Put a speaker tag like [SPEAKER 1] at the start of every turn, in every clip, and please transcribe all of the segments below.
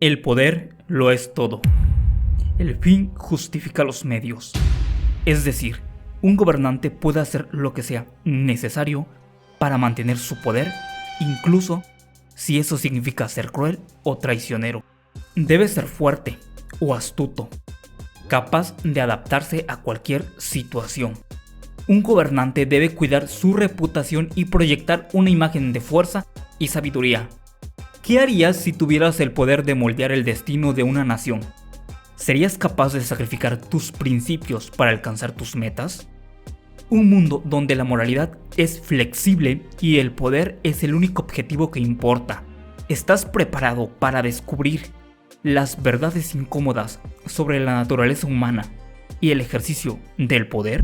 [SPEAKER 1] El poder lo es todo. El fin justifica los medios. Es decir, un gobernante puede hacer lo que sea necesario para mantener su poder, incluso si eso significa ser cruel o traicionero. Debe ser fuerte o astuto, capaz de adaptarse a cualquier situación. Un gobernante debe cuidar su reputación y proyectar una imagen de fuerza y sabiduría. ¿Qué harías si tuvieras el poder de moldear el destino de una nación? ¿Serías capaz de sacrificar tus principios para alcanzar tus metas? Un mundo donde la moralidad es flexible y el poder es el único objetivo que importa. ¿Estás preparado para descubrir las verdades incómodas sobre la naturaleza humana y el ejercicio del poder?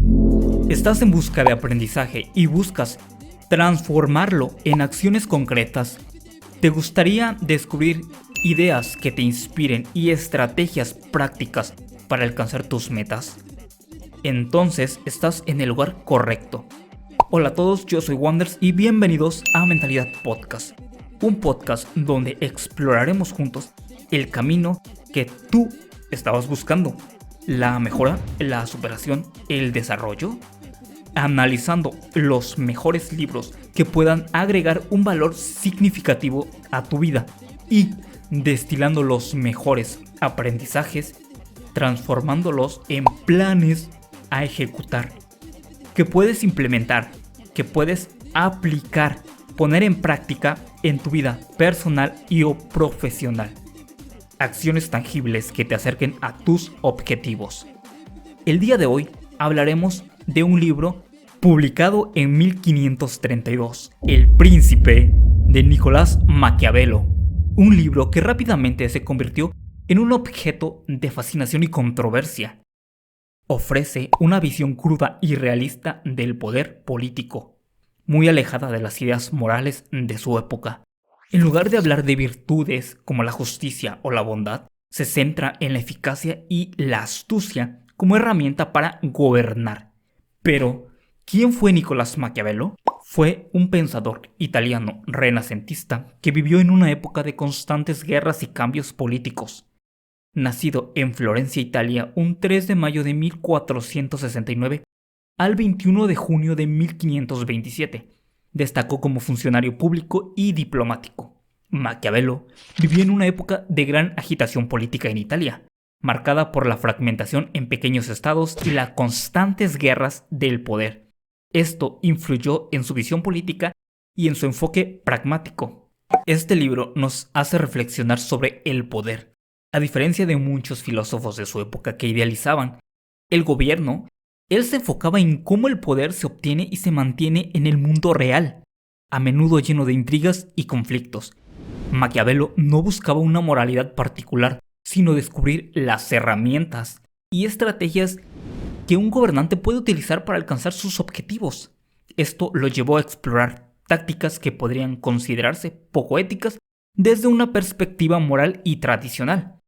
[SPEAKER 1] ¿Estás en busca de aprendizaje y buscas transformarlo en acciones concretas? ¿Te gustaría descubrir ideas que te inspiren y estrategias prácticas para alcanzar tus metas? Entonces estás en el lugar correcto. Hola a todos, yo soy Wonders y bienvenidos a Mentalidad Podcast, un podcast donde exploraremos juntos el camino que tú estabas buscando, la mejora, la superación, el desarrollo, analizando los mejores libros que puedan agregar un valor significativo a tu vida y destilando los mejores aprendizajes, transformándolos en planes a ejecutar, que puedes implementar, que puedes aplicar, poner en práctica en tu vida personal y o profesional. Acciones tangibles que te acerquen a tus objetivos. El día de hoy hablaremos de un libro publicado en 1532, El Príncipe, de Nicolás Maquiavelo. Un libro que rápidamente se convirtió en un objeto de fascinación y controversia. Ofrece una visión cruda y realista del poder político, muy alejada de las ideas morales de su época. En lugar de hablar de virtudes como la justicia o la bondad, se centra en la eficacia y la astucia como herramienta para gobernar. Pero, ¿quién fue Nicolás Maquiavelo? Fue un pensador italiano renacentista que vivió en una época de constantes guerras y cambios políticos. Nacido en Florencia, Italia, un 3 de mayo de 1469 al 21 de junio de 1527, destacó como funcionario público y diplomático. Maquiavelo vivió en una época de gran agitación política en Italia, marcada por la fragmentación en pequeños estados y las constantes guerras del poder. Esto influyó en su visión política y en su enfoque pragmático. Este libro nos hace reflexionar sobre el poder. A diferencia de muchos filósofos de su época que idealizaban el gobierno, él se enfocaba en cómo el poder se obtiene y se mantiene en el mundo real, a menudo lleno de intrigas y conflictos. Maquiavelo no buscaba una moralidad particular, sino descubrir las herramientas y estrategias que un gobernante puede utilizar para alcanzar sus objetivos. Esto lo llevó a explorar tácticas que podrían considerarse poco éticas desde una perspectiva moral y tradicional.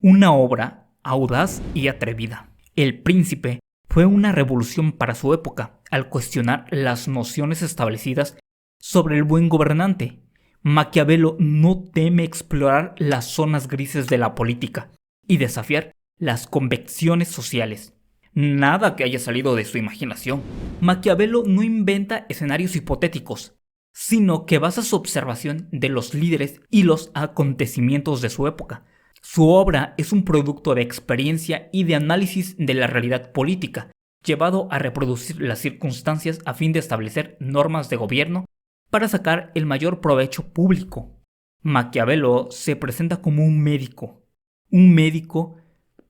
[SPEAKER 1] Una obra audaz y atrevida. El Príncipe fue una revolución para su época al cuestionar las nociones establecidas sobre el buen gobernante. Maquiavelo no teme explorar las zonas grises de la política y desafiar las convicciones sociales. Nada que haya salido de su imaginación. Maquiavelo no inventa escenarios hipotéticos, sino que basa su observación de los líderes y los acontecimientos de su época. Su obra es un producto de experiencia y de análisis de la realidad política, llevado a reproducir las circunstancias a fin de establecer normas de gobierno para sacar el mayor provecho público. Maquiavelo se presenta como un médico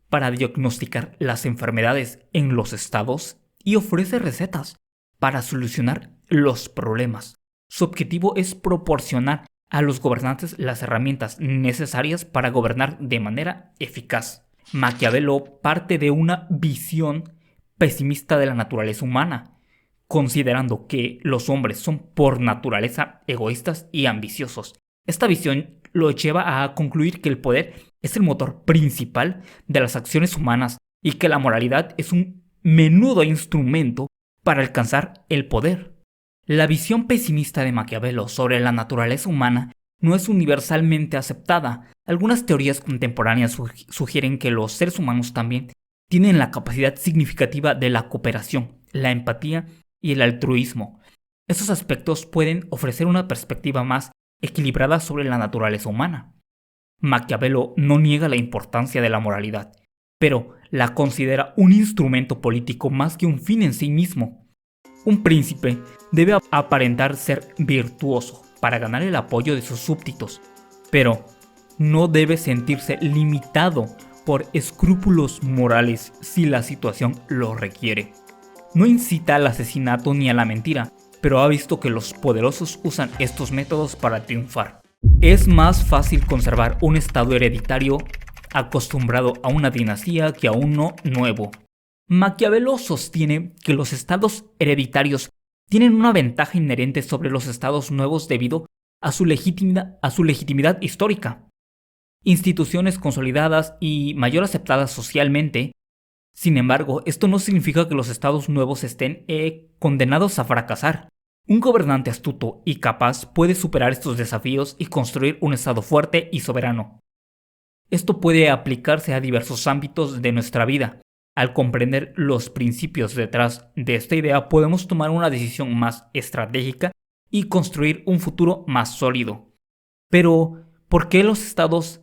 [SPEAKER 1] para diagnosticar las enfermedades en los estados y ofrece recetas para solucionar los problemas. Su objetivo es proporcionar a los gobernantes las herramientas necesarias para gobernar de manera eficaz. Maquiavelo parte de una visión pesimista de la naturaleza humana, considerando que los hombres son por naturaleza egoístas y ambiciosos. Esta visión lo lleva a concluir que el poder es el motor principal de las acciones humanas y que la moralidad es un menudo instrumento para alcanzar el poder. La visión pesimista de Maquiavelo sobre la naturaleza humana no es universalmente aceptada, Algunas teorías contemporáneas sugieren que los seres humanos también tienen la capacidad significativa de la cooperación, la empatía y el altruismo. Estos aspectos pueden ofrecer una perspectiva más equilibrada sobre la naturaleza humana. Maquiavelo no niega la importancia de la moralidad, pero la considera un instrumento político más que un fin en sí mismo. Un príncipe debe aparentar ser virtuoso para ganar el apoyo de sus súbditos, pero no debe sentirse limitado por escrúpulos morales si la situación lo requiere. No incita al asesinato ni a la mentira, pero ha visto que los poderosos usan estos métodos para triunfar. Es más fácil conservar un estado hereditario acostumbrado a una dinastía que a uno nuevo. Maquiavelo sostiene que los estados hereditarios tienen una ventaja inherente sobre los estados nuevos debido a su legitimidad histórica, instituciones consolidadas y mayor aceptadas socialmente. Sin embargo, esto no significa que los estados nuevos estén condenados a fracasar. Un gobernante astuto y capaz puede superar estos desafíos y construir un estado fuerte y soberano. Esto puede aplicarse a diversos ámbitos de nuestra vida. Al comprender los principios detrás de esta idea, podemos tomar una decisión más estratégica y construir un futuro más sólido. Pero, ¿por qué los estados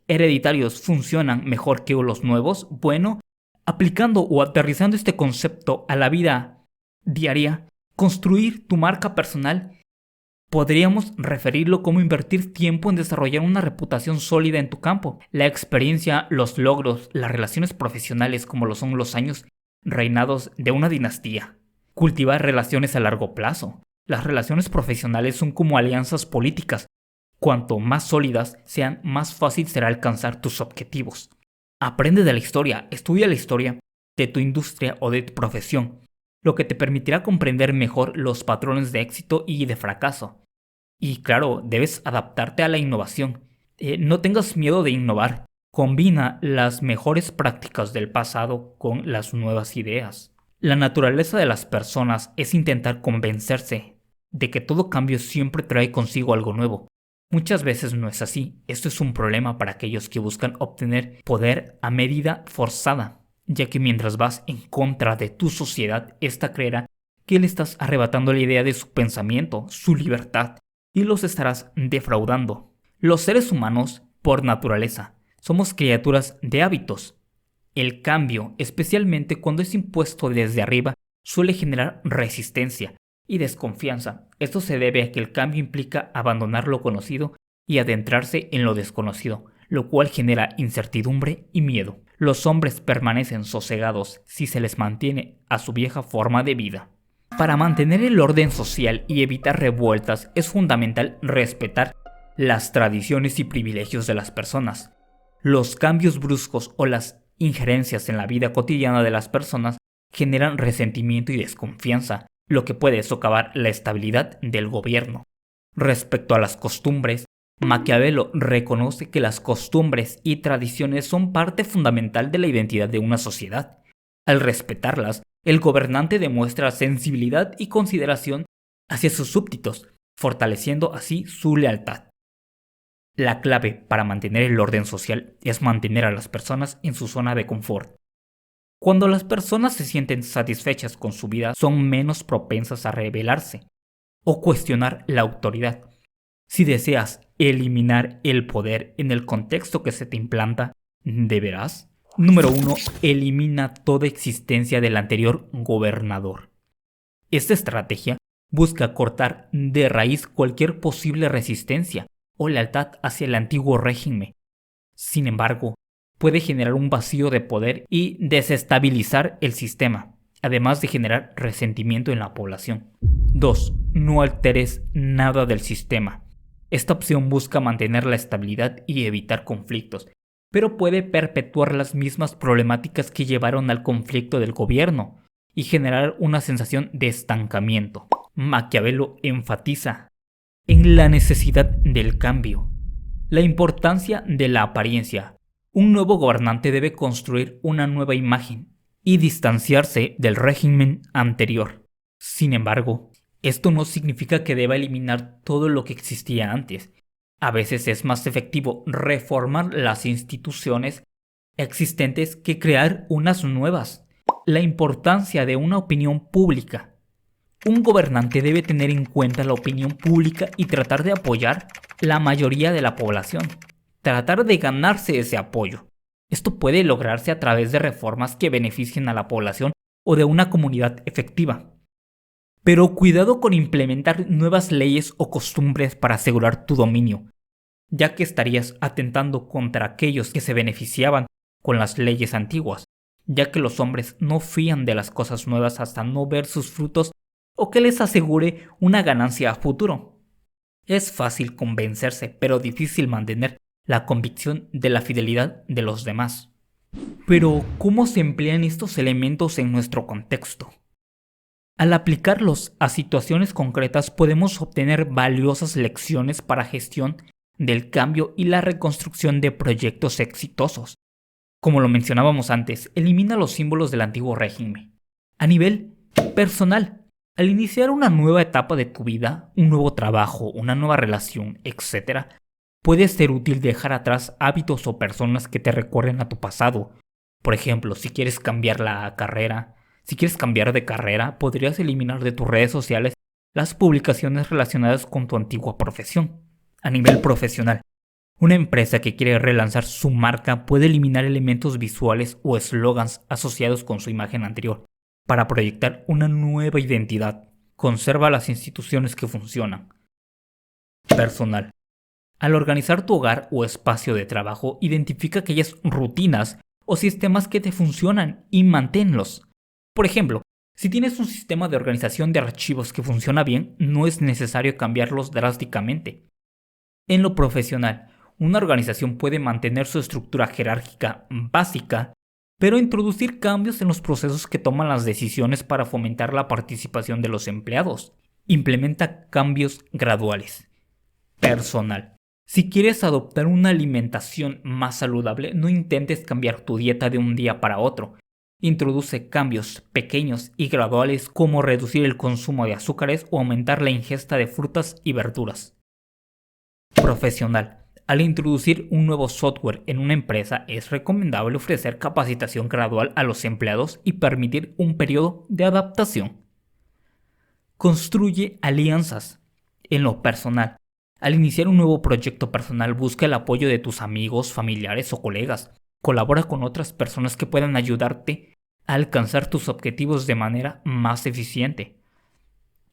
[SPEAKER 1] hereditarios funcionan mejor que los nuevos? Bueno, aplicando o aterrizando este concepto a la vida diaria, construir tu marca personal, podríamos referirlo como invertir tiempo en desarrollar una reputación sólida en tu campo. La experiencia, los logros, las relaciones profesionales como lo son los años reinados de una dinastía. Cultivar relaciones a largo plazo. Las relaciones profesionales son como alianzas políticas. Cuanto más sólidas sean, más fácil será alcanzar tus objetivos. Aprende de la historia, estudia la historia de tu industria o de tu profesión, lo que te permitirá comprender mejor los patrones de éxito y de fracaso. Y claro, debes adaptarte a la innovación. No tengas miedo de innovar. Combina las mejores prácticas del pasado con las nuevas ideas. La naturaleza de las personas es intentar convencerse de que todo cambio siempre trae consigo algo nuevo. Muchas veces no es así. Esto es un problema para aquellos que buscan obtener poder a medida forzada, ya que mientras vas en contra de tu sociedad, esta creerá que le estás arrebatando la idea de su pensamiento, su libertad, y los estarás defraudando. Los seres humanos, por naturaleza, somos criaturas de hábitos. El cambio, especialmente cuando es impuesto desde arriba, suele generar resistencia y desconfianza. Esto se debe a que el cambio implica abandonar lo conocido y adentrarse en lo desconocido, lo cual genera incertidumbre y miedo. Los hombres permanecen sosegados si se les mantiene a su vieja forma de vida. Para mantener el orden social y evitar revueltas es fundamental respetar las tradiciones y privilegios de las personas. Los cambios bruscos o las injerencias en la vida cotidiana de las personas generan resentimiento y desconfianza, lo que puede socavar la estabilidad del gobierno. Respecto a las costumbres, Maquiavelo reconoce que las costumbres y tradiciones son parte fundamental de la identidad de una sociedad. Al respetarlas, el gobernante demuestra sensibilidad y consideración hacia sus súbditos, fortaleciendo así su lealtad. La clave para mantener el orden social es mantener a las personas en su zona de confort. Cuando las personas se sienten satisfechas con su vida, son menos propensas a rebelarse o cuestionar la autoridad. Si deseas eliminar el poder en el contexto que se te implanta, deberás: Número 1. Elimina toda existencia del anterior gobernador. Esta estrategia busca cortar de raíz cualquier posible resistencia o lealtad hacia el antiguo régimen. Sin embargo, puede generar un vacío de poder y desestabilizar el sistema, además de generar resentimiento en la población. 2. No alteres nada del sistema. Esta opción busca mantener la estabilidad y evitar conflictos, pero puede perpetuar las mismas problemáticas que llevaron al conflicto del gobierno y generar una sensación de estancamiento. Maquiavelo enfatiza en la necesidad del cambio, la importancia de la apariencia. Un nuevo gobernante debe construir una nueva imagen y distanciarse del régimen anterior. Sin embargo, esto no significa que deba eliminar todo lo que existía antes. A veces es más efectivo reformar las instituciones existentes que crear unas nuevas. La importancia de una opinión pública. Un gobernante debe tener en cuenta la opinión pública y tratar de apoyar la mayoría de la población. Tratar de ganarse ese apoyo. Esto puede lograrse a través de reformas que beneficien a la población o de una comunidad efectiva. Pero cuidado con implementar nuevas leyes o costumbres para asegurar tu dominio, ya que estarías atentando contra aquellos que se beneficiaban con las leyes antiguas, ya que los hombres no fían de las cosas nuevas hasta no ver sus frutos o que les asegure una ganancia a futuro. Es fácil convencerse, pero difícil mantener la convicción de la fidelidad de los demás. Pero, ¿cómo se emplean estos elementos en nuestro contexto? Al aplicarlos a situaciones concretas podemos obtener valiosas lecciones para gestión del cambio y la reconstrucción de proyectos exitosos. Como lo mencionábamos antes, elimina los símbolos del antiguo régimen. A nivel personal, al iniciar una nueva etapa de tu vida, un nuevo trabajo, una nueva relación, etc., puede ser útil dejar atrás hábitos o personas que te recuerden a tu pasado. Por ejemplo, si quieres cambiar de carrera, podrías eliminar de tus redes sociales las publicaciones relacionadas con tu antigua profesión. A nivel profesional, una empresa que quiere relanzar su marca puede eliminar elementos visuales o eslogans asociados con su imagen anterior para proyectar una nueva identidad. Conserva las instituciones que funcionan. Personal. Al organizar tu hogar o espacio de trabajo, identifica aquellas rutinas o sistemas que te funcionan y manténlos. Por ejemplo, si tienes un sistema de organización de archivos que funciona bien, no es necesario cambiarlos drásticamente. En lo profesional, una organización puede mantener su estructura jerárquica básica, pero introducir cambios en los procesos que toman las decisiones para fomentar la participación de los empleados. Implementa cambios graduales. Personal. Si quieres adoptar una alimentación más saludable, no intentes cambiar tu dieta de un día para otro. Introduce cambios pequeños y graduales como reducir el consumo de azúcares o aumentar la ingesta de frutas y verduras. Profesional. Al introducir un nuevo software en una empresa, es recomendable ofrecer capacitación gradual a los empleados y permitir un periodo de adaptación. Construye alianzas. En lo personal, al iniciar un nuevo proyecto personal, busca el apoyo de tus amigos, familiares o colegas. Colabora con otras personas que puedan ayudarte a alcanzar tus objetivos de manera más eficiente.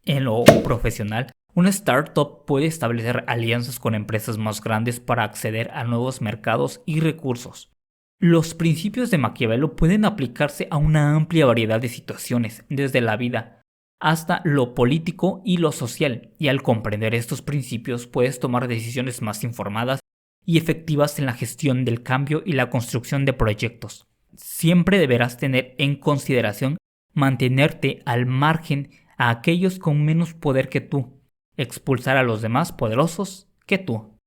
[SPEAKER 1] En lo profesional, una startup puede establecer alianzas con empresas más grandes para acceder a nuevos mercados y recursos. Los principios de Maquiavelo pueden aplicarse a una amplia variedad de situaciones, desde la vida hasta lo político y lo social, y al comprender estos principios puedes tomar decisiones más informadas y efectivas en la gestión del cambio y la construcción de proyectos. Siempre deberás tener en consideración mantenerte al margen a aquellos con menos poder que tú, expulsar a los demás poderosos que tú.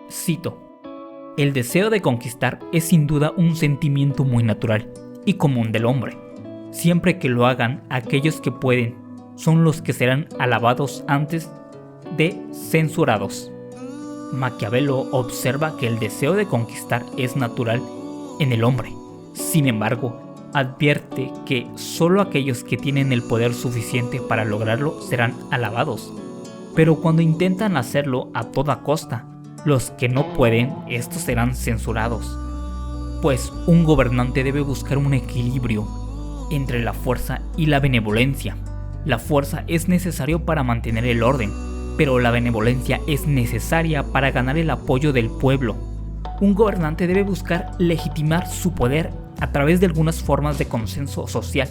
[SPEAKER 1] Cito: el deseo de conquistar es sin duda un sentimiento muy natural y común del hombre. Siempre que lo hagan aquellos que pueden, son los que serán alabados antes de censurados. Maquiavelo observa que el deseo de conquistar es natural en el hombre. Sin embargo, advierte que solo aquellos que tienen el poder suficiente para lograrlo serán alabados. Pero cuando intentan hacerlo a toda costa, los que no pueden, estos serán censurados. Pues un gobernante debe buscar un equilibrio entre la fuerza y la benevolencia. La fuerza es necesaria para mantener el orden, pero la benevolencia es necesaria para ganar el apoyo del pueblo. Un gobernante debe buscar legitimar su poder a través de algunas formas de consenso social.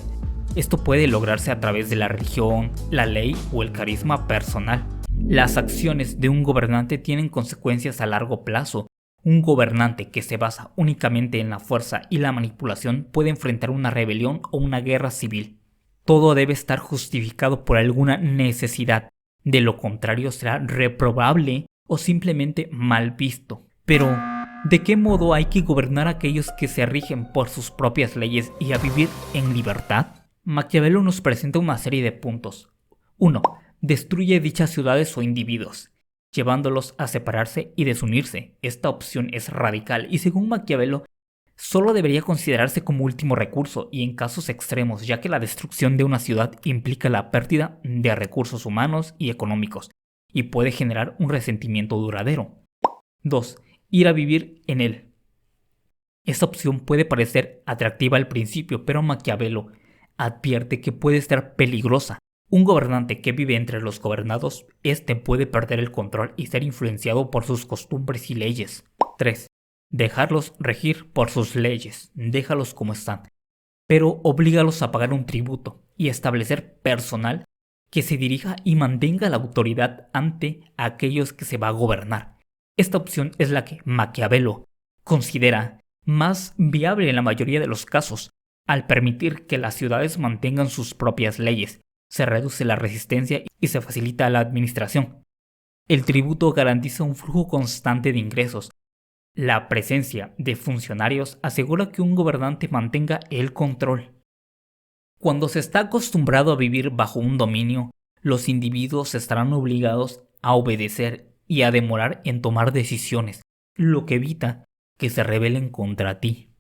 [SPEAKER 1] Esto puede lograrse a través de la religión, la ley o el carisma personal. Las acciones de un gobernante tienen consecuencias a largo plazo. Un gobernante que se basa únicamente en la fuerza y la manipulación puede enfrentar una rebelión o una guerra civil. Todo debe estar justificado por alguna necesidad. De lo contrario será reprobable o simplemente mal visto. Pero, ¿de qué modo hay que gobernar a aquellos que se rigen por sus propias leyes y a vivir en libertad? Maquiavelo nos presenta una serie de puntos. 1. Destruye dichas ciudades o individuos. llevándolos a separarse y desunirse. Esta opción es radical y según Maquiavelo, solo debería considerarse como último recurso y en casos extremos, ya que la destrucción de una ciudad implica la pérdida de recursos humanos y económicos y puede generar un resentimiento duradero. 2. Ir a vivir en él. Esta opción puede parecer atractiva al principio, pero Maquiavelo advierte que puede ser peligrosa. Un gobernante que vive entre los gobernados, puede perder el control y ser influenciado por sus costumbres y leyes. 3. Dejarlos regir por sus leyes. Déjalos como están, pero oblígalos a pagar un tributo y establecer personal que se dirija y mantenga la autoridad ante aquellos que se va a gobernar. Esta opción es la que Maquiavelo considera más viable en la mayoría de los casos. Al permitir que las ciudades mantengan sus propias leyes, se reduce la resistencia y se facilita la administración. El tributo garantiza un flujo constante de ingresos. La presencia de funcionarios asegura que un gobernante mantenga el control. Cuando se está acostumbrado a vivir bajo un dominio, los individuos estarán obligados a obedecer y a demorar en tomar decisiones, lo que evita que se rebelen contra ti.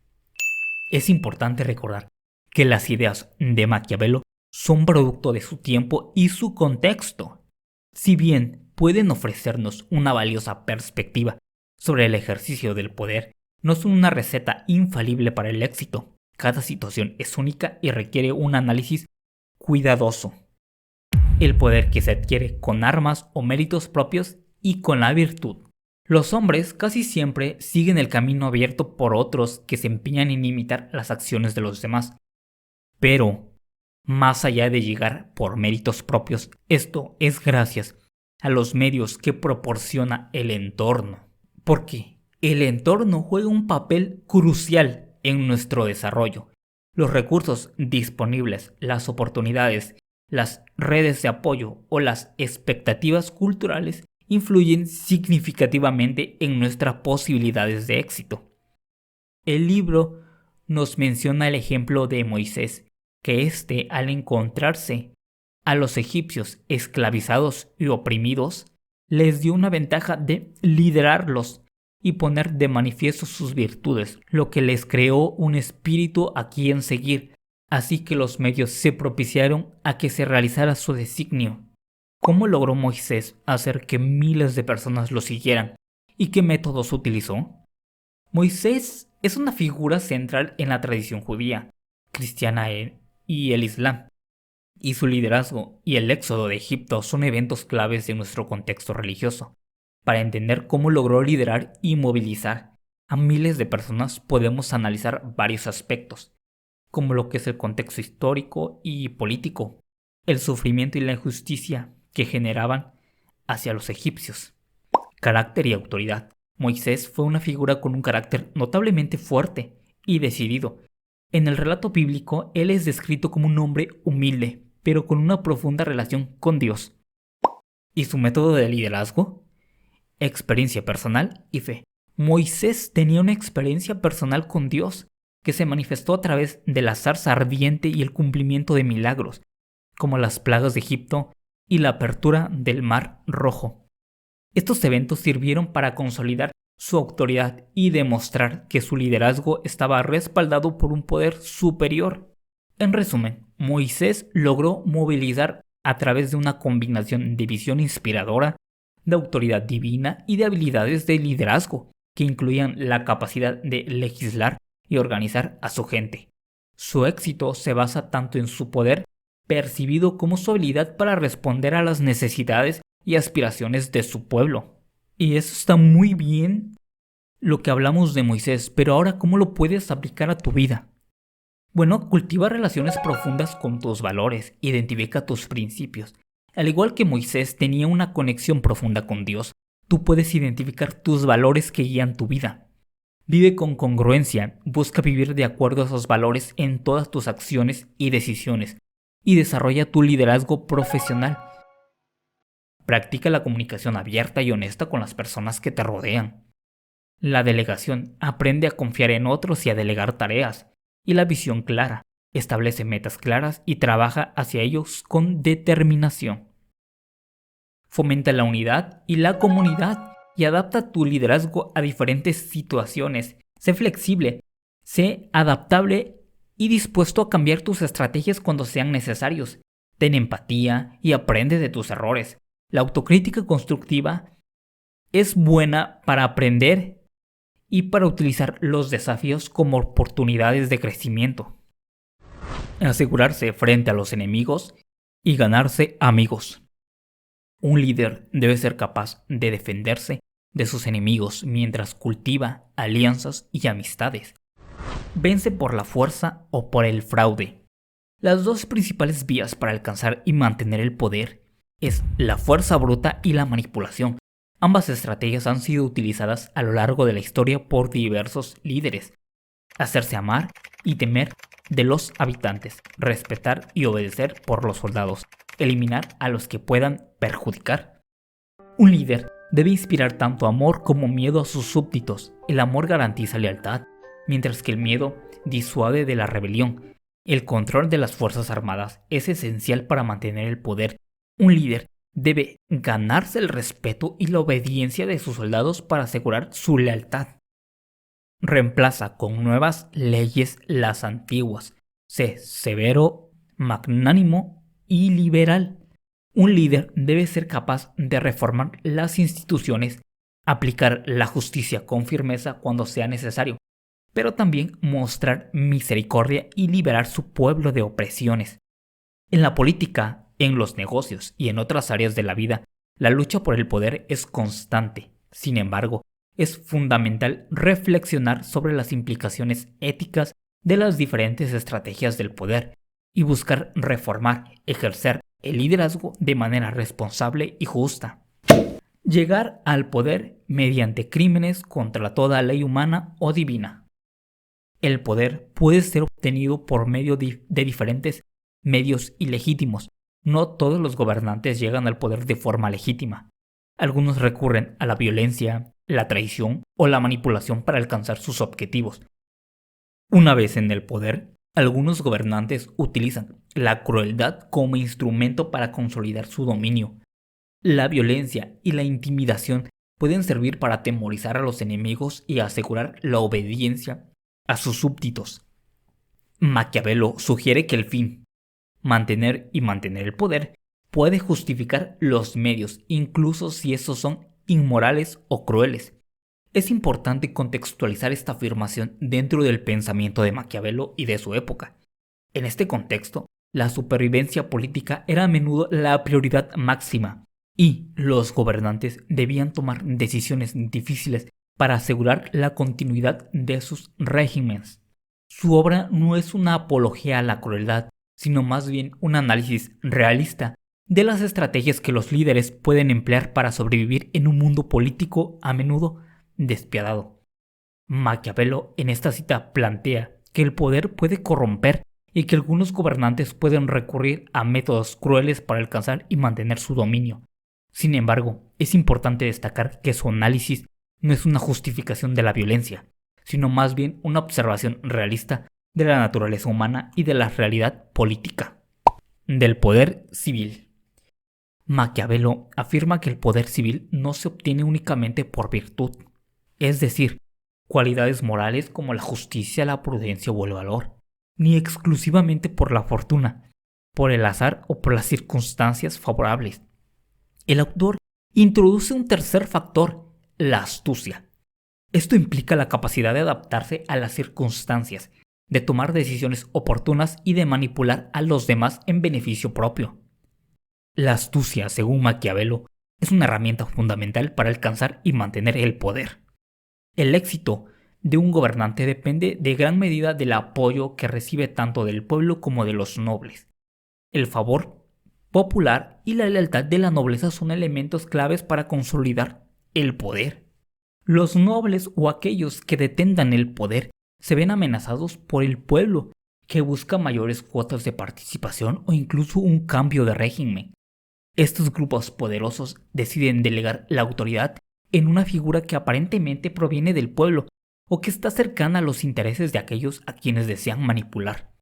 [SPEAKER 1] Es importante recordar que las ideas de Maquiavelo son producto de su tiempo y su contexto. Si bien pueden ofrecernos una valiosa perspectiva sobre el ejercicio del poder, no son una receta infalible para el éxito. Cada situación es única y requiere un análisis cuidadoso. El poder que se adquiere con armas o méritos propios y con la virtud. Los hombres casi siempre siguen el camino abierto por otros que se empeñan en imitar las acciones de los demás. Pero, más allá de llegar por méritos propios, esto es gracias a los medios que proporciona el entorno. Porque el entorno juega un papel crucial en nuestro desarrollo. Los recursos disponibles, las oportunidades, las redes de apoyo o las expectativas culturales influyen significativamente en nuestras posibilidades de éxito. El libro nos menciona el ejemplo de Moisés, que al encontrarse a los egipcios esclavizados y oprimidos, les dio una ventaja de liderarlos y poner de manifiesto sus virtudes, lo que les creó un espíritu a quien seguir, así que los medios se propiciaron a que se realizara su designio. ¿Cómo logró Moisés hacer que miles de personas lo siguieran? ¿Y qué métodos utilizó? Moisés es una figura central en la tradición judía, cristiana y el Islam, y su liderazgo y el éxodo de Egipto son eventos claves de nuestro contexto religioso. Para entender cómo logró liderar y movilizar a miles de personas podemos analizar varios aspectos, como lo que es el contexto histórico y político, el sufrimiento y la injusticia que generaban hacia los egipcios. Carácter y autoridad. Moisés fue una figura con un carácter notablemente fuerte y decidido. En el relato bíblico, él es descrito como un hombre humilde, pero con una profunda relación con Dios. ¿Y su método de liderazgo? Experiencia personal y fe. Moisés tenía una experiencia personal con Dios que se manifestó a través de la zarza ardiente y el cumplimiento de milagros, como las plagas de Egipto y la apertura del Mar Rojo. Estos eventos sirvieron para consolidar su autoridad y demostrar que su liderazgo estaba respaldado por un poder superior. En resumen, Moisés logró movilizar a través de una combinación de visión inspiradora, de autoridad divina y de habilidades de liderazgo, que incluían la capacidad de legislar y organizar a su gente. Su éxito se basa tanto en su poder percibido como su habilidad para responder a las necesidades y aspiraciones de su pueblo. Y eso está muy bien lo que hablamos de Moisés, pero ahora ¿cómo lo puedes aplicar a tu vida? Bueno, cultiva relaciones profundas con tus valores, identifica tus principios. Al igual que Moisés tenía una conexión profunda con Dios, tú puedes identificar tus valores que guían tu vida. Vive con congruencia, busca vivir de acuerdo a esos valores en todas tus acciones y decisiones, y desarrolla tu liderazgo profesional. Practica la comunicación abierta y honesta con las personas que te rodean. La delegación, aprende a confiar en otros y a delegar tareas. Y la visión clara, establece metas claras y trabaja hacia ellos con determinación. Fomenta la unidad y la comunidad y adapta tu liderazgo a diferentes situaciones. Sé flexible, sé adaptable y dispuesto a cambiar tus estrategias cuando sean necesarios. Ten empatía y aprende de tus errores. La autocrítica constructiva es buena para aprender y para utilizar los desafíos como oportunidades de crecimiento. Asegurarse frente a los enemigos y ganarse amigos. Un líder debe ser capaz de defenderse de sus enemigos mientras cultiva alianzas y amistades. Vence por la fuerza o por el fraude. Las dos principales vías para alcanzar y mantener el poder es la fuerza bruta y la manipulación. Ambas estrategias han sido utilizadas a lo largo de la historia por diversos líderes. Hacerse amar y temer de los habitantes, respetar y obedecer por los soldados, eliminar a los que puedan perjudicar. Un líder debe inspirar tanto amor como miedo a sus súbditos. El amor garantiza lealtad, mientras que el miedo disuade de la rebelión. El control de las fuerzas armadas es esencial para mantener el poder. Un líder debe ganarse el respeto y la obediencia de sus soldados para asegurar su lealtad. Reemplaza con nuevas leyes las antiguas. Sé severo, magnánimo y liberal. Un líder debe ser capaz de reformar las instituciones, aplicar la justicia con firmeza cuando sea necesario, pero también mostrar misericordia y liberar su pueblo de opresiones. En la política, en los negocios y en otras áreas de la vida, la lucha por el poder es constante. Sin embargo, es fundamental reflexionar sobre las implicaciones éticas de las diferentes estrategias del poder y buscar reformar, ejercer el liderazgo de manera responsable y justa. Llegar al poder mediante crímenes contra toda ley humana o divina. El poder puede ser obtenido por medio de diferentes medios ilegítimos. No todos los gobernantes llegan al poder de forma legítima. Algunos recurren a la violencia, la traición o la manipulación para alcanzar sus objetivos. Una vez en el poder, algunos gobernantes utilizan la crueldad como instrumento para consolidar su dominio. La violencia y la intimidación pueden servir para atemorizar a los enemigos y asegurar la obediencia a sus súbditos. Maquiavelo sugiere que el fin, mantener el poder, puede justificar los medios, incluso si estos son inmorales o crueles. Es importante contextualizar esta afirmación dentro del pensamiento de Maquiavelo y de su época. En este contexto, la supervivencia política era a menudo la prioridad máxima, y los gobernantes debían tomar decisiones difíciles para asegurar la continuidad de sus regímenes. Su obra no es una apología a la crueldad, sino más bien un análisis realista de las estrategias que los líderes pueden emplear para sobrevivir en un mundo político a menudo despiadado. Maquiavelo en esta cita plantea que el poder puede corromper y que algunos gobernantes pueden recurrir a métodos crueles para alcanzar y mantener su dominio. Sin embargo, es importante destacar que su análisis no es una justificación de la violencia, sino más bien una observación realista de la naturaleza humana y de la realidad política. Del poder civil. Maquiavelo afirma que el poder civil no se obtiene únicamente por virtud, es decir, cualidades morales como la justicia, la prudencia o el valor, ni exclusivamente por la fortuna, por el azar o por las circunstancias favorables. El autor introduce un tercer factor, la astucia. Esto implica la capacidad de adaptarse a las circunstancias, de tomar decisiones oportunas y de manipular a los demás en beneficio propio. La astucia, según Maquiavelo, es una herramienta fundamental para alcanzar y mantener el poder. El éxito de un gobernante depende de gran medida del apoyo que recibe tanto del pueblo como de los nobles. El favor popular y la lealtad de la nobleza son elementos claves para consolidar el poder. Los nobles o aquellos que detengan el poder se ven amenazados por el pueblo, que busca mayores cuotas de participación o incluso un cambio de régimen. Estos grupos poderosos deciden delegar la autoridad en una figura que aparentemente proviene del pueblo o que está cercana a los intereses de aquellos a quienes desean manipular.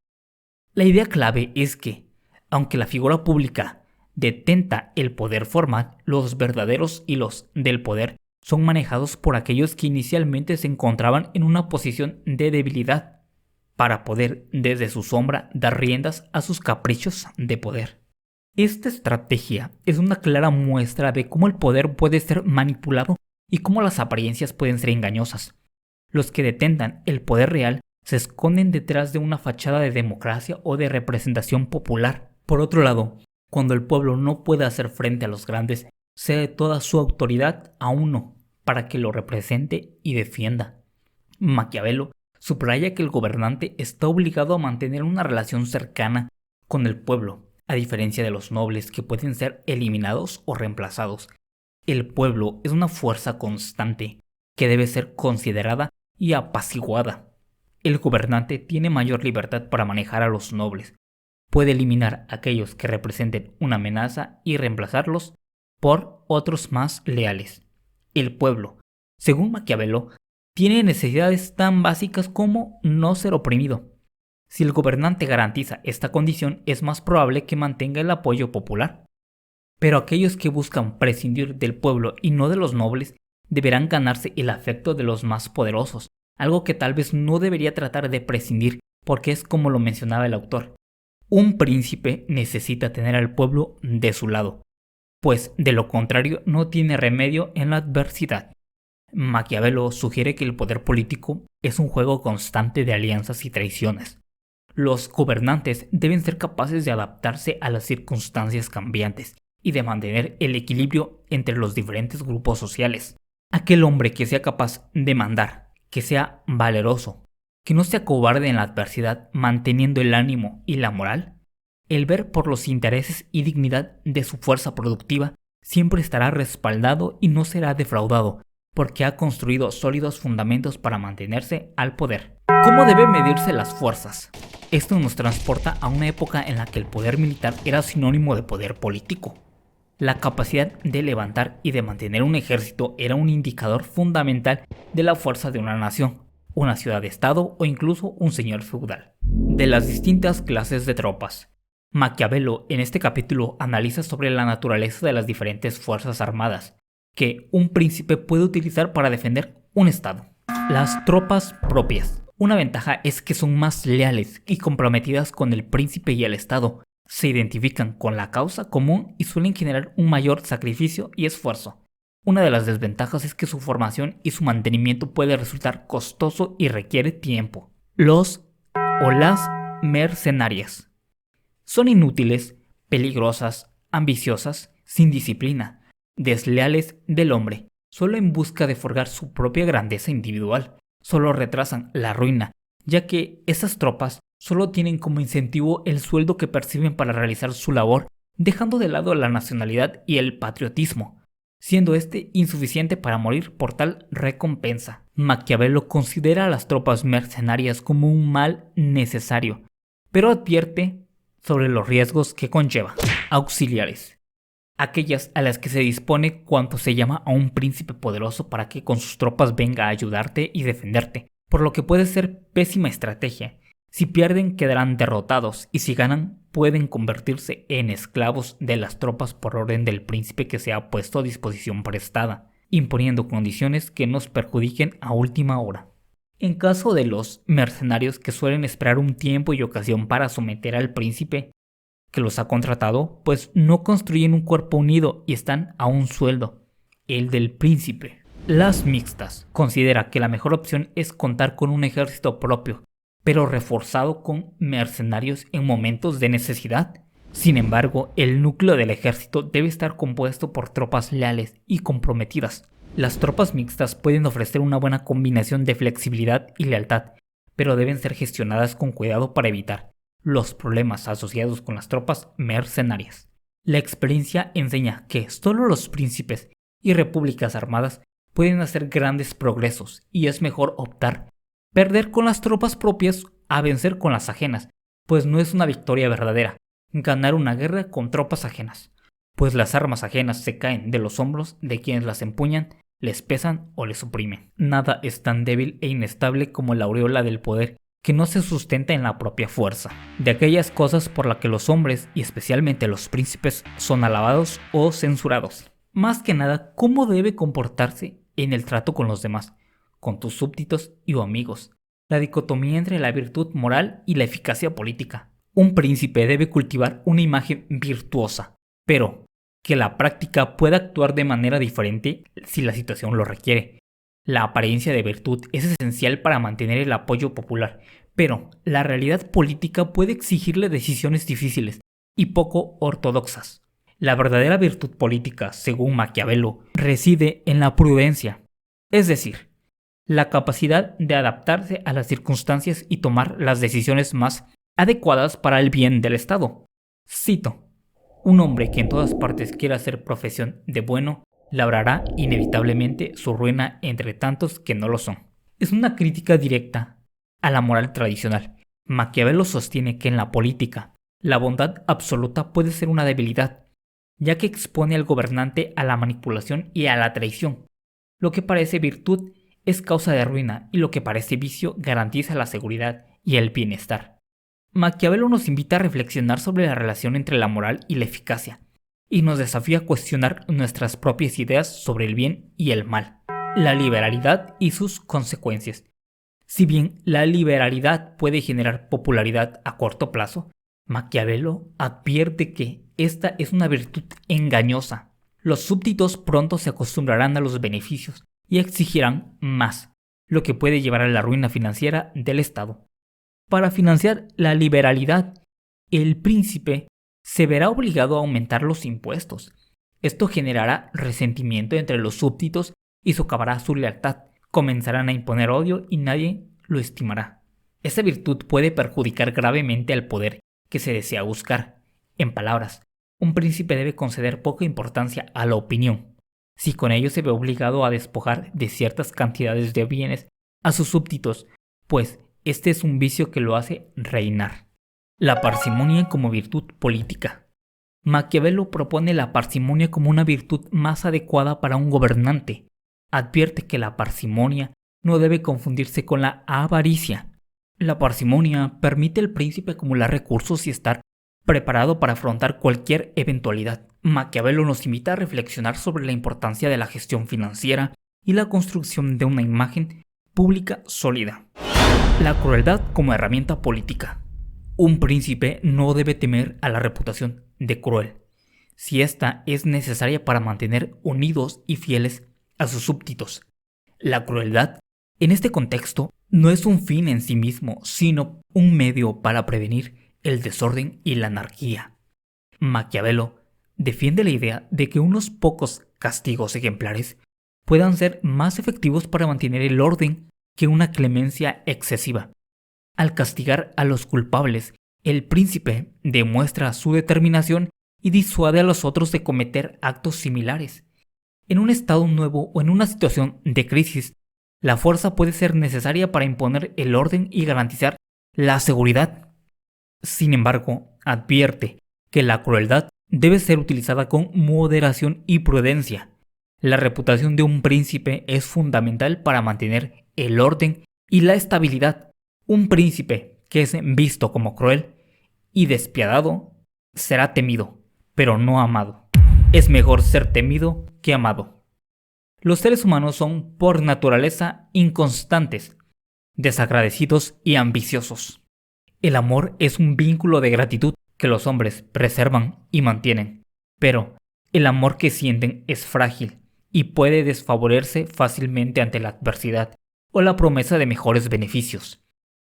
[SPEAKER 1] La idea clave es que, aunque la figura pública detenta el poder formal, los verdaderos hilos del poder son manejados por aquellos que inicialmente se encontraban en una posición de debilidad, para poder desde su sombra dar riendas a sus caprichos de poder. Esta estrategia es una clara muestra de cómo el poder puede ser manipulado y cómo las apariencias pueden ser engañosas. Los que detentan el poder real se esconden detrás de una fachada de democracia o de representación popular. Por otro lado, cuando el pueblo no puede hacer frente a los grandes, cede toda su autoridad a uno para que lo represente y defienda. Maquiavelo subraya que el gobernante está obligado a mantener una relación cercana con el pueblo, a diferencia de los nobles que pueden ser eliminados o reemplazados. El pueblo es una fuerza constante que debe ser considerada y apaciguada. El gobernante tiene mayor libertad para manejar a los nobles. Puede eliminar a aquellos que representen una amenaza y reemplazarlos por otros más leales. El pueblo, según Maquiavelo, tiene necesidades tan básicas como no ser oprimido. Si el gobernante garantiza esta condición, es más probable que mantenga el apoyo popular. Pero aquellos que buscan prescindir del pueblo y no de los nobles deberán ganarse el afecto de los más poderosos, algo que tal vez no debería tratar de prescindir, porque es como lo mencionaba el autor. Un príncipe necesita tener al pueblo de su lado, pues de lo contrario no tiene remedio en la adversidad. Maquiavelo sugiere que el poder político es un juego constante de alianzas y traiciones. Los gobernantes deben ser capaces de adaptarse a las circunstancias cambiantes y de mantener el equilibrio entre los diferentes grupos sociales. Aquel hombre que sea capaz de mandar, que sea valeroso, que no sea cobarde en la adversidad, manteniendo el ánimo y la moral, el ver por los intereses y dignidad de su fuerza productiva, siempre estará respaldado y no será defraudado, porque ha construido sólidos fundamentos para mantenerse al poder. ¿Cómo debe medirse las fuerzas? Esto nos transporta a una época en la que el poder militar era sinónimo de poder político. La capacidad de levantar y de mantener un ejército era un indicador fundamental de la fuerza de una nación, una ciudad-estado o incluso un señor feudal. De las distintas clases de tropas, Maquiavelo en este capítulo analiza sobre la naturaleza de las diferentes fuerzas armadas que un príncipe puede utilizar para defender un estado. Las tropas propias. Una ventaja es que son más leales y comprometidas con el príncipe y el estado. Se identifican con la causa común y suelen generar un mayor sacrificio y esfuerzo. Una de las desventajas es que su formación y su mantenimiento puede resultar costoso y requiere tiempo. Los o las mercenarias. Son inútiles, peligrosas, ambiciosas, sin disciplina, desleales del hombre, solo en busca de forjar su propia grandeza individual. Solo retrasan la ruina, ya que esas tropas solo tienen como incentivo el sueldo que perciben para realizar su labor, dejando de lado la nacionalidad y el patriotismo, siendo este insuficiente para morir por tal recompensa. Maquiavelo considera a las tropas mercenarias como un mal necesario, pero advierte sobre los riesgos que conlleva. Auxiliares. Aquellas a las que se dispone cuando se llama a un príncipe poderoso para que con sus tropas venga a ayudarte y defenderte, por lo que puede ser pésima estrategia. Si pierden quedarán derrotados y si ganan pueden convertirse en esclavos de las tropas por orden del príncipe que se ha puesto a disposición prestada, imponiendo condiciones que nos perjudiquen a última hora. En caso de los mercenarios que suelen esperar un tiempo y ocasión para someter al príncipe que los ha contratado, pues no construyen un cuerpo unido y están a un sueldo, el del príncipe. Las mixtas. Considera que la mejor opción es contar con un ejército propio, pero reforzado con mercenarios en momentos de necesidad. Sin embargo, el núcleo del ejército debe estar compuesto por tropas leales y comprometidas. Las tropas mixtas pueden ofrecer una buena combinación de flexibilidad y lealtad, pero deben ser gestionadas con cuidado para evitar los problemas asociados con las tropas mercenarias. La experiencia enseña que solo los príncipes y repúblicas armadas pueden hacer grandes progresos y es mejor perder con las tropas propias a vencer con las ajenas, pues no es una victoria verdadera ganar una guerra con tropas ajenas, pues las armas ajenas se caen de los hombros de quienes las empuñan, les pesan o les oprimen. Nada es tan débil e inestable como la aureola del poder que no se sustenta en la propia fuerza, de aquellas cosas por las que los hombres, y especialmente los príncipes, son alabados o censurados. Más que nada, cómo debe comportarse en el trato con los demás, con tus súbditos y o amigos. La dicotomía entre la virtud moral y la eficacia política. Un príncipe debe cultivar una imagen virtuosa, pero que la práctica pueda actuar de manera diferente si la situación lo requiere. La apariencia de virtud es esencial para mantener el apoyo popular, pero la realidad política puede exigirle decisiones difíciles y poco ortodoxas. La verdadera virtud política, según Maquiavelo, reside en la prudencia, es decir, la capacidad de adaptarse a las circunstancias y tomar las decisiones más adecuadas para el bien del Estado. Cito: un hombre que en todas partes quiera hacer profesión de bueno, labrará inevitablemente su ruina entre tantos que no lo son. Es una crítica directa a la moral tradicional. Maquiavelo sostiene que en la política, la bondad absoluta puede ser una debilidad, ya que expone al gobernante a la manipulación y a la traición. Lo que parece virtud es causa de ruina y lo que parece vicio garantiza la seguridad y el bienestar. Maquiavelo nos invita a reflexionar sobre la relación entre la moral y la eficacia, y nos desafía a cuestionar nuestras propias ideas sobre el bien y el mal, la liberalidad y sus consecuencias. Si bien la liberalidad puede generar popularidad a corto plazo, Maquiavelo advierte que esta es una virtud engañosa. Los súbditos pronto se acostumbrarán a los beneficios y exigirán más, lo que puede llevar a la ruina financiera del Estado. Para financiar la liberalidad, el príncipe se verá obligado a aumentar los impuestos. Esto generará resentimiento entre los súbditos y socavará su lealtad. Comenzarán a imponer odio y nadie lo estimará. Esa virtud puede perjudicar gravemente al poder que se desea buscar. En palabras, un príncipe debe conceder poca importancia a la opinión, si con ello se ve obligado a despojar de ciertas cantidades de bienes a sus súbditos, pues este es un vicio que lo hace reinar. La parsimonia como virtud política. Maquiavelo propone la parsimonia como una virtud más adecuada para un gobernante. Advierte que la parsimonia no debe confundirse con la avaricia. La parsimonia permite al príncipe acumular recursos y estar preparado para afrontar cualquier eventualidad. Maquiavelo nos invita a reflexionar sobre la importancia de la gestión financiera y la construcción de una imagen pública sólida. La crueldad como herramienta política. Un príncipe no debe temer a la reputación de cruel, si ésta es necesaria para mantener unidos y fieles a sus súbditos. La crueldad, en este contexto, no es un fin en sí mismo, sino un medio para prevenir el desorden y la anarquía. Maquiavelo defiende la idea de que unos pocos castigos ejemplares puedan ser más efectivos para mantener el orden que una clemencia excesiva. Al castigar a los culpables, el príncipe demuestra su determinación y disuade a los otros de cometer actos similares. En un estado nuevo o en una situación de crisis, la fuerza puede ser necesaria para imponer el orden y garantizar la seguridad. Sin embargo, advierte que la crueldad debe ser utilizada con moderación y prudencia. La reputación de un príncipe es fundamental para mantener el orden y la estabilidad. Un príncipe que es visto como cruel y despiadado será temido, pero no amado. Es mejor ser temido que amado. Los seres humanos son por naturaleza inconstantes, desagradecidos y ambiciosos. El amor es un vínculo de gratitud que los hombres preservan y mantienen, pero el amor que sienten es frágil y puede desfavorecerse fácilmente ante la adversidad o la promesa de mejores beneficios.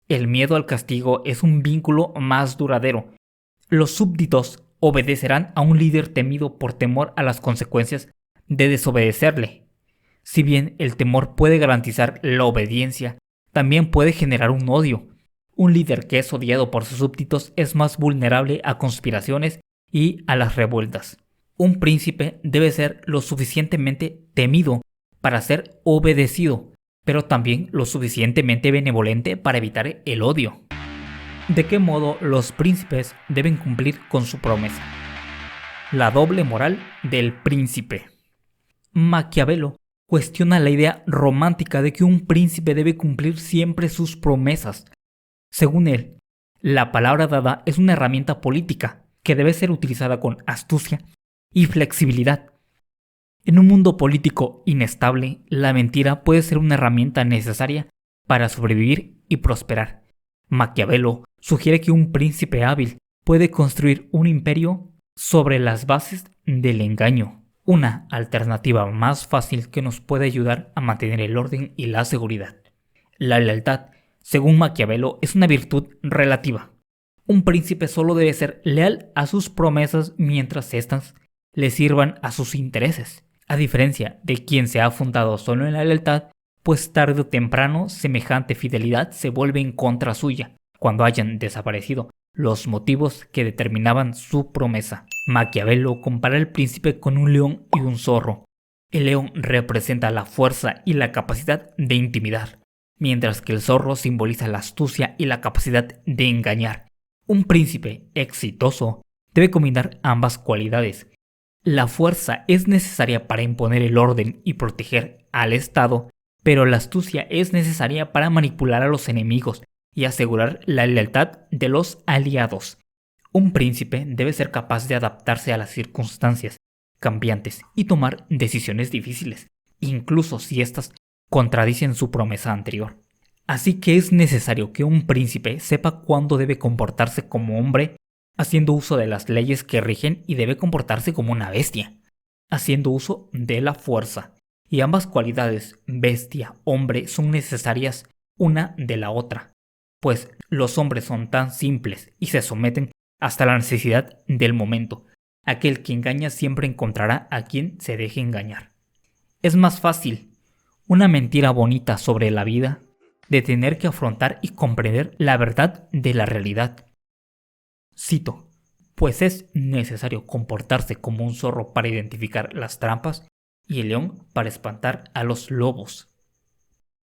[SPEAKER 1] El miedo al castigo es un vínculo más duradero. Los súbditos obedecerán a un líder temido por temor a las consecuencias de desobedecerle. Si bien el temor puede garantizar la obediencia, también puede generar un odio. Un líder que es odiado por sus súbditos es más vulnerable a conspiraciones y a las revueltas. Un príncipe debe ser lo suficientemente temido para ser obedecido, pero también lo suficientemente benevolente para evitar el odio. ¿De qué modo los príncipes deben cumplir con su promesa? La doble moral del príncipe. Maquiavelo cuestiona la idea romántica de que un príncipe debe cumplir siempre sus promesas. Según él, la palabra dada es una herramienta política que debe ser utilizada con astucia y flexibilidad. En un mundo político inestable, la mentira puede ser una herramienta necesaria para sobrevivir y prosperar. Maquiavelo sugiere que un príncipe hábil puede construir un imperio sobre las bases del engaño, una alternativa más fácil que nos puede ayudar a mantener el orden y la seguridad. La lealtad, según Maquiavelo, es una virtud relativa. Un príncipe solo debe ser leal a sus promesas mientras éstas le sirvan a sus intereses, a diferencia de quien se ha fundado solo en la lealtad, pues tarde o temprano semejante fidelidad se vuelve en contra suya, cuando hayan desaparecido los motivos que determinaban su promesa. Maquiavelo compara al príncipe con un león y un zorro. El león representa la fuerza y la capacidad de intimidar, mientras que el zorro simboliza la astucia y la capacidad de engañar. Un príncipe exitoso debe combinar ambas cualidades. La fuerza es necesaria para imponer el orden y proteger al Estado, pero la astucia es necesaria para manipular a los enemigos y asegurar la lealtad de los aliados. Un príncipe debe ser capaz de adaptarse a las circunstancias cambiantes y tomar decisiones difíciles, incluso si éstas contradicen su promesa anterior. Así que es necesario que un príncipe sepa cuándo debe comportarse como hombre, haciendo uso de las leyes que rigen, y debe comportarse como una bestia, haciendo uso de la fuerza. Y ambas cualidades, bestia, hombre, son necesarias una de la otra, pues los hombres son tan simples y se someten hasta la necesidad del momento. Aquel que engaña siempre encontrará a quien se deje engañar. Es más fácil una mentira bonita sobre la vida de tener que afrontar y comprender la verdad de la realidad. Cito: pues es necesario comportarse como un zorro para identificar las trampas y el león para espantar a los lobos.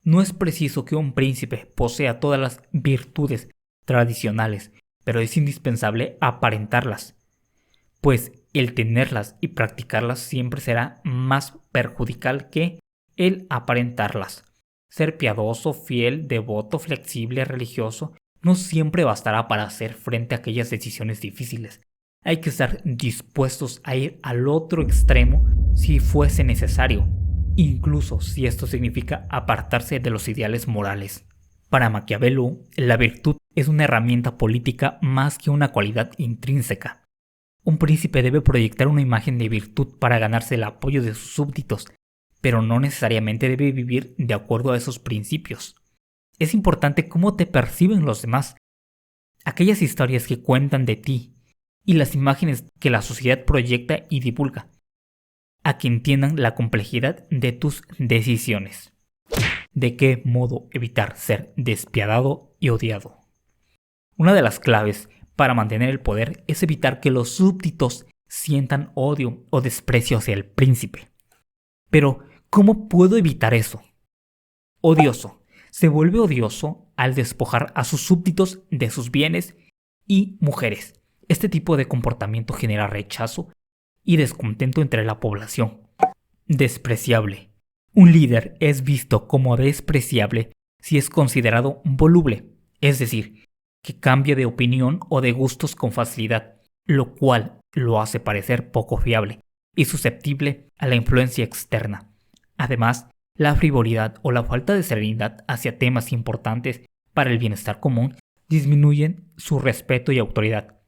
[SPEAKER 1] No es preciso que un príncipe posea todas las virtudes tradicionales, pero es indispensable aparentarlas, pues el tenerlas y practicarlas siempre será más perjudicial que el aparentarlas. Ser piadoso, fiel, devoto, flexible, religioso, no siempre bastará para hacer frente a aquellas decisiones difíciles. Hay que estar dispuestos a ir al otro extremo si fuese necesario, incluso si esto significa apartarse de los ideales morales. Para Maquiavelo, la virtud es una herramienta política más que una cualidad intrínseca. Un príncipe debe proyectar una imagen de virtud para ganarse el apoyo de sus súbditos, pero no necesariamente debe vivir de acuerdo a esos principios. Es importante cómo te perciben los demás, aquellas historias que cuentan de ti y las imágenes que la sociedad proyecta y divulga, a que entiendan la complejidad de tus decisiones. ¿De qué modo evitar ser despiadado y odiado? Una de las claves para mantener el poder es evitar que los súbditos sientan odio o desprecio hacia el príncipe. Pero, ¿cómo puedo evitar eso? Odioso. Se vuelve odioso al despojar a sus súbditos de sus bienes y mujeres. Este tipo de comportamiento genera rechazo y descontento entre la población. Despreciable. Un líder es visto como despreciable si es considerado voluble, es decir, que cambia de opinión o de gustos con facilidad, lo cual lo hace parecer poco fiable y susceptible a la influencia externa. Además, la frivolidad o la falta de serenidad hacia temas importantes para el bienestar común disminuyen su respeto y autoridad.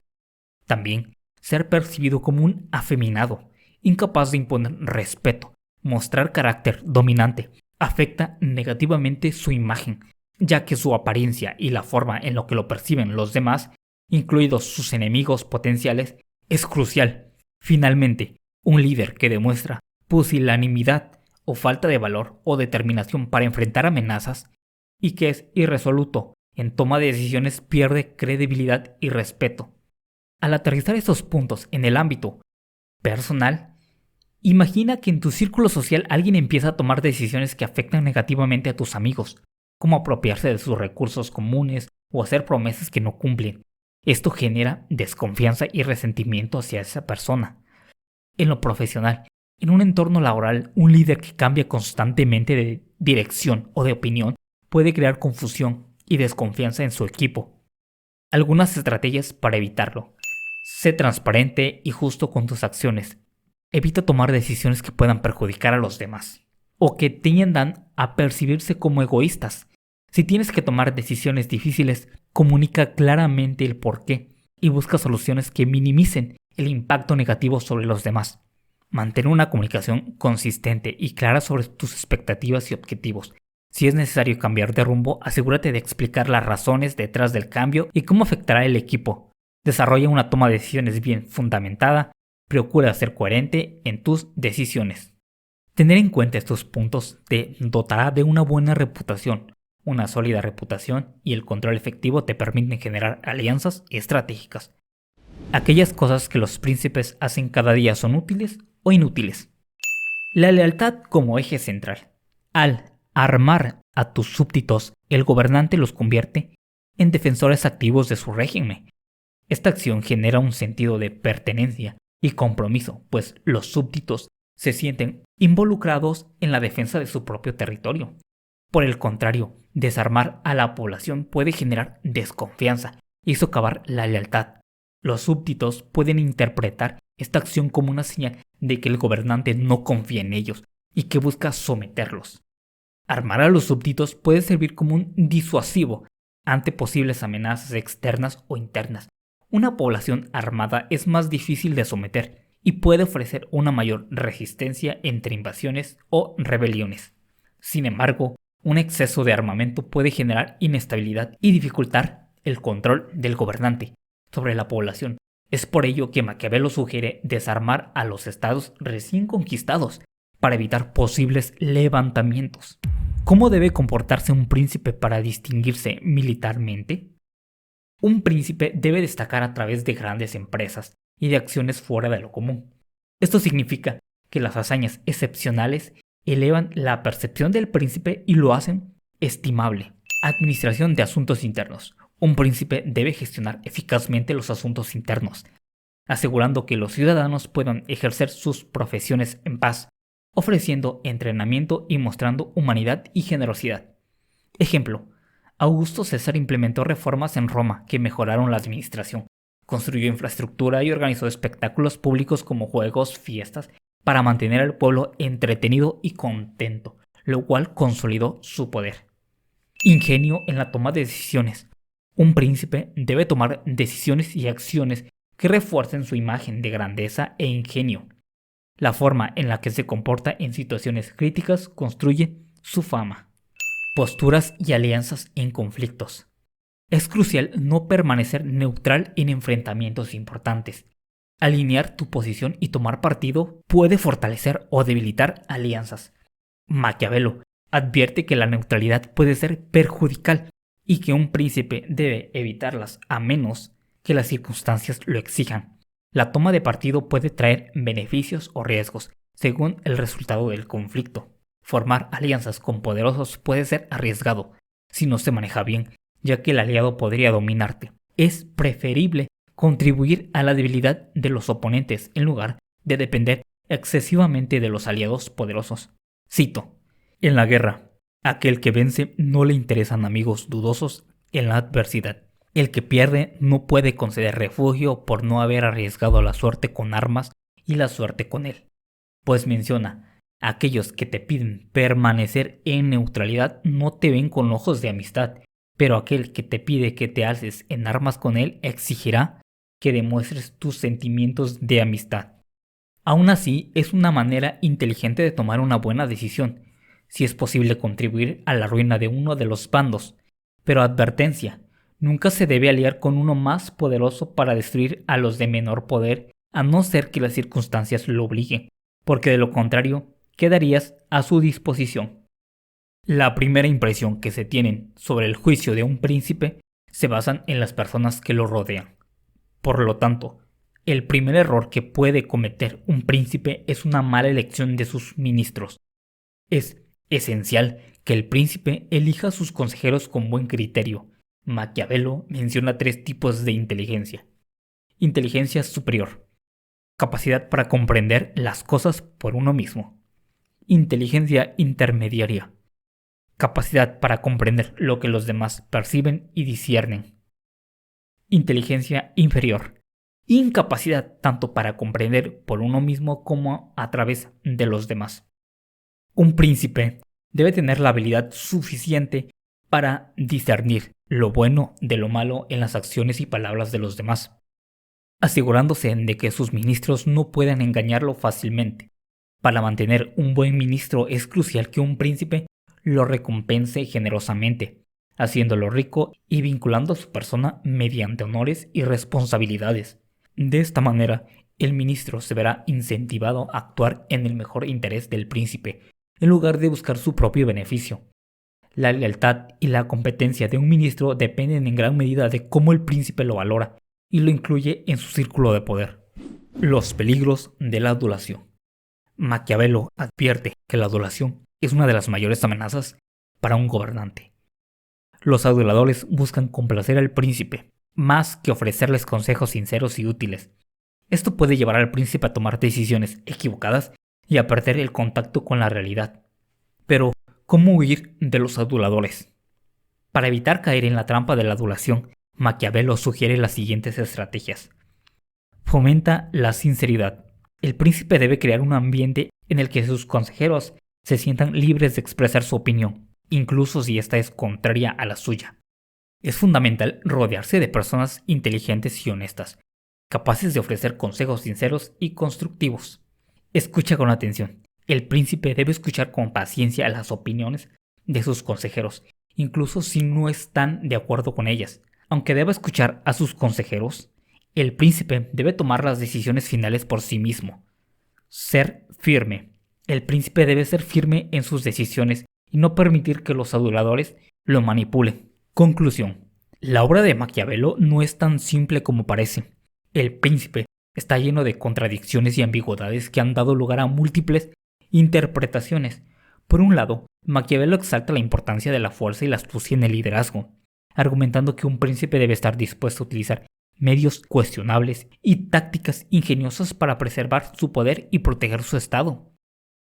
[SPEAKER 1] También, ser percibido como un afeminado, incapaz de imponer respeto, mostrar carácter dominante, afecta negativamente su imagen, ya que su apariencia y la forma en la que lo perciben los demás, incluidos sus enemigos potenciales, es crucial. Finalmente, un líder que demuestra pusilanimidad o falta de valor o determinación para enfrentar amenazas y que es irresoluto en toma de decisiones pierde credibilidad y respeto. Al aterrizar estos puntos en el ámbito personal, imagina que en tu círculo social alguien empieza a tomar decisiones que afectan negativamente a tus amigos, como apropiarse de sus recursos comunes o hacer promesas que no cumplen. Esto genera desconfianza y resentimiento hacia esa persona. En lo profesional, en un entorno laboral, un líder que cambia constantemente de dirección o de opinión puede crear confusión y desconfianza en su equipo. Algunas estrategias para evitarlo. Sé transparente y justo con tus acciones. Evita tomar decisiones que puedan perjudicar a los demás o que tiendan a percibirse como egoístas. Si tienes que tomar decisiones difíciles, comunica claramente el porqué y busca soluciones que minimicen el impacto negativo sobre los demás. Mantén una comunicación consistente y clara sobre tus expectativas y objetivos. Si es necesario cambiar de rumbo, asegúrate de explicar las razones detrás del cambio y cómo afectará el equipo. Desarrolla una toma de decisiones bien fundamentada. Procura ser coherente en tus decisiones. Tener en cuenta estos puntos te dotará de una buena reputación. Una sólida reputación y el control efectivo te permiten generar alianzas estratégicas. Aquellas cosas que los príncipes hacen cada día son útiles o inútiles. La lealtad como eje central. Al armar a tus súbditos, el gobernante los convierte en defensores activos de su régimen. Esta acción genera un sentido de pertenencia y compromiso, pues los súbditos se sienten involucrados en la defensa de su propio territorio. Por el contrario, desarmar a la población puede generar desconfianza y socavar la lealtad. Los súbditos pueden interpretar esta acción como una señal de que el gobernante no confía en ellos y que busca someterlos. Armar a los súbditos puede servir como un disuasivo ante posibles amenazas externas o internas. Una población armada es más difícil de someter y puede ofrecer una mayor resistencia entre invasiones o rebeliones. Sin embargo, un exceso de armamento puede generar inestabilidad y dificultar el control del gobernante sobre la población. Es por ello que Maquiavelo sugiere desarmar a los estados recién conquistados para evitar posibles levantamientos. ¿Cómo debe comportarse un príncipe para distinguirse militarmente? Un príncipe debe destacar a través de grandes empresas y de acciones fuera de lo común. Esto significa que las hazañas excepcionales elevan la percepción del príncipe y lo hacen estimable. Administración de asuntos internos. Un príncipe debe gestionar eficazmente los asuntos internos, asegurando que los ciudadanos puedan ejercer sus profesiones en paz, ofreciendo entrenamiento y mostrando humanidad y generosidad. Ejemplo: Augusto César implementó reformas en Roma que mejoraron la administración, construyó infraestructura y organizó espectáculos públicos como juegos, fiestas, para mantener al pueblo entretenido y contento, lo cual consolidó su poder. Ingenio en la toma de decisiones. Un príncipe debe tomar decisiones y acciones que refuercen su imagen de grandeza e ingenio. La forma en la que se comporta en situaciones críticas construye su fama. Posturas y alianzas en conflictos. Es crucial no permanecer neutral en enfrentamientos importantes. Alinear tu posición y tomar partido puede fortalecer o debilitar alianzas. Maquiavelo advierte que la neutralidad puede ser perjudicial y que un príncipe debe evitarlas a menos que las circunstancias lo exijan. La toma de partido puede traer beneficios o riesgos según el resultado del conflicto. Formar alianzas con poderosos puede ser arriesgado si no se maneja bien, ya que el aliado podría dominarte. Es preferible contribuir a la debilidad de los oponentes en lugar de depender excesivamente de los aliados poderosos. Cito: en la guerra, aquel que vence no le interesan amigos dudosos en la adversidad. El que pierde no puede conceder refugio por no haber arriesgado la suerte con armas y la suerte con él. Pues menciona: aquellos que te piden permanecer en neutralidad no te ven con ojos de amistad, pero aquel que te pide que te alces en armas con él exigirá que demuestres tus sentimientos de amistad. Aún así, es una manera inteligente de tomar una buena decisión, si es posible contribuir a la ruina de uno de los bandos. Pero advertencia: nunca se debe aliar con uno más poderoso para destruir a los de menor poder, a no ser que las circunstancias lo obliguen, porque de lo contrario, quedarías a su disposición. La primera impresión que se tienen sobre el juicio de un príncipe se basan en las personas que lo rodean. Por lo tanto, el primer error que puede cometer un príncipe es una mala elección de sus ministros. Es esencial que el príncipe elija a sus consejeros con buen criterio. Maquiavelo menciona 3 tipos de inteligencia. Inteligencia superior: capacidad para comprender las cosas por uno mismo. Inteligencia intermediaria: capacidad para comprender lo que los demás perciben y disciernen. Inteligencia inferior, incapacidad tanto para comprender por uno mismo como a través de los demás. Un príncipe debe tener la habilidad suficiente para discernir lo bueno de lo malo en las acciones y palabras de los demás, asegurándose de que sus ministros no puedan engañarlo fácilmente. Para mantener un buen ministro es crucial que un príncipe lo recompense generosamente, haciéndolo rico y vinculando a su persona mediante honores y responsabilidades. De esta manera, el ministro se verá incentivado a actuar en el mejor interés del príncipe, en lugar de buscar su propio beneficio. La lealtad y la competencia de un ministro dependen en gran medida de cómo el príncipe lo valora y lo incluye en su círculo de poder. Los peligros de la adulación. Maquiavelo advierte que la adulación es una de las mayores amenazas para un gobernante. Los aduladores buscan complacer al príncipe, más que ofrecerles consejos sinceros y útiles. Esto puede llevar al príncipe a tomar decisiones equivocadas y a perder el contacto con la realidad. Pero, ¿cómo huir de los aduladores? Para evitar caer en la trampa de la adulación, Maquiavelo sugiere las siguientes estrategias. Fomenta la sinceridad. El príncipe debe crear un ambiente en el que sus consejeros se sientan libres de expresar su opinión, incluso si esta es contraria a la suya. Es fundamental rodearse de personas inteligentes y honestas, capaces de ofrecer consejos sinceros y constructivos. Escucha con atención. El príncipe debe escuchar con paciencia las opiniones de sus consejeros, incluso si no están de acuerdo con ellas. Aunque deba escuchar a sus consejeros, el príncipe debe tomar las decisiones finales por sí mismo. Ser firme. El príncipe debe ser firme en sus decisiones y no permitir que los aduladores lo manipulen. Conclusión. La obra de Maquiavelo no es tan simple como parece. El príncipe está lleno de contradicciones y ambigüedades que han dado lugar a múltiples interpretaciones. Por un lado, Maquiavelo exalta la importancia de la fuerza y la astucia en el liderazgo, argumentando que un príncipe debe estar dispuesto a utilizar medios cuestionables y tácticas ingeniosas para preservar su poder y proteger su estado.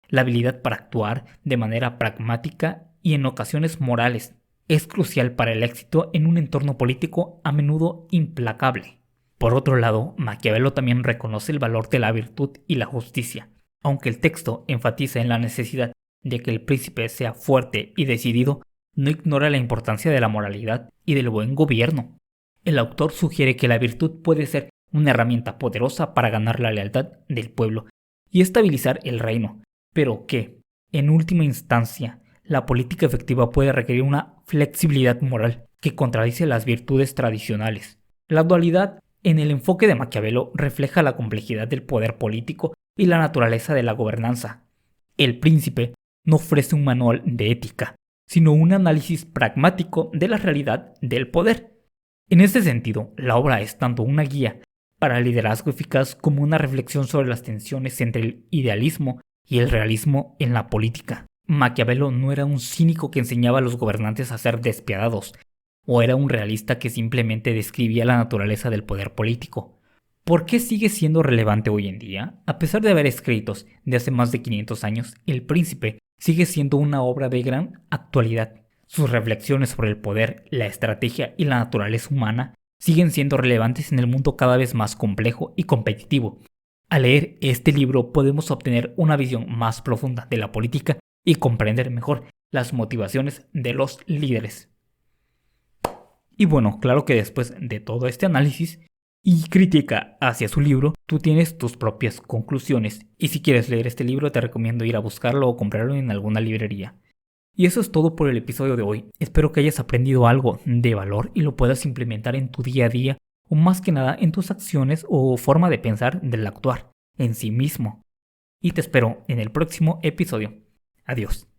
[SPEAKER 1] La habilidad para actuar de manera pragmática y en ocasiones morales es crucial para el éxito en un entorno político a menudo implacable. Por otro lado, Maquiavelo también reconoce el valor de la virtud y la justicia, aunque el texto enfatiza en la necesidad de que el príncipe sea fuerte y decidido, no ignora la importancia de la moralidad y del buen gobierno. El autor sugiere que la virtud puede ser una herramienta poderosa para ganar la lealtad del pueblo y estabilizar el reino, pero que, en última instancia, la política efectiva puede requerir una flexibilidad moral que contradice las virtudes tradicionales. La dualidad en el enfoque de Maquiavelo refleja la complejidad del poder político y la naturaleza de la gobernanza. El príncipe no ofrece un manual de ética, sino un análisis pragmático de la realidad del poder. En este sentido, la obra es tanto una guía para el liderazgo eficaz como una reflexión sobre las tensiones entre el idealismo y el realismo en la política. Maquiavelo no era un cínico que enseñaba a los gobernantes a ser despiadados, o era un realista que simplemente describía la naturaleza del poder político. ¿Por qué sigue siendo relevante hoy en día? A pesar de haber escritos de hace más de 500 años, El Príncipe sigue siendo una obra de gran actualidad. Sus reflexiones sobre el poder, la estrategia y la naturaleza humana siguen siendo relevantes en el mundo cada vez más complejo y competitivo. Al leer este libro podemos obtener una visión más profunda de la política y comprender mejor las motivaciones de los líderes. Y bueno, claro que después de todo este análisis y crítica hacia su libro, tú tienes tus propias conclusiones. Y si quieres leer este libro, te recomiendo ir a buscarlo o comprarlo en alguna librería. Y eso es todo por el episodio de hoy. Espero que hayas aprendido algo de valor y lo puedas implementar en tu día a día, o más que nada en tus acciones o forma de pensar del actuar en sí mismo. Y te espero en el próximo episodio. Adiós.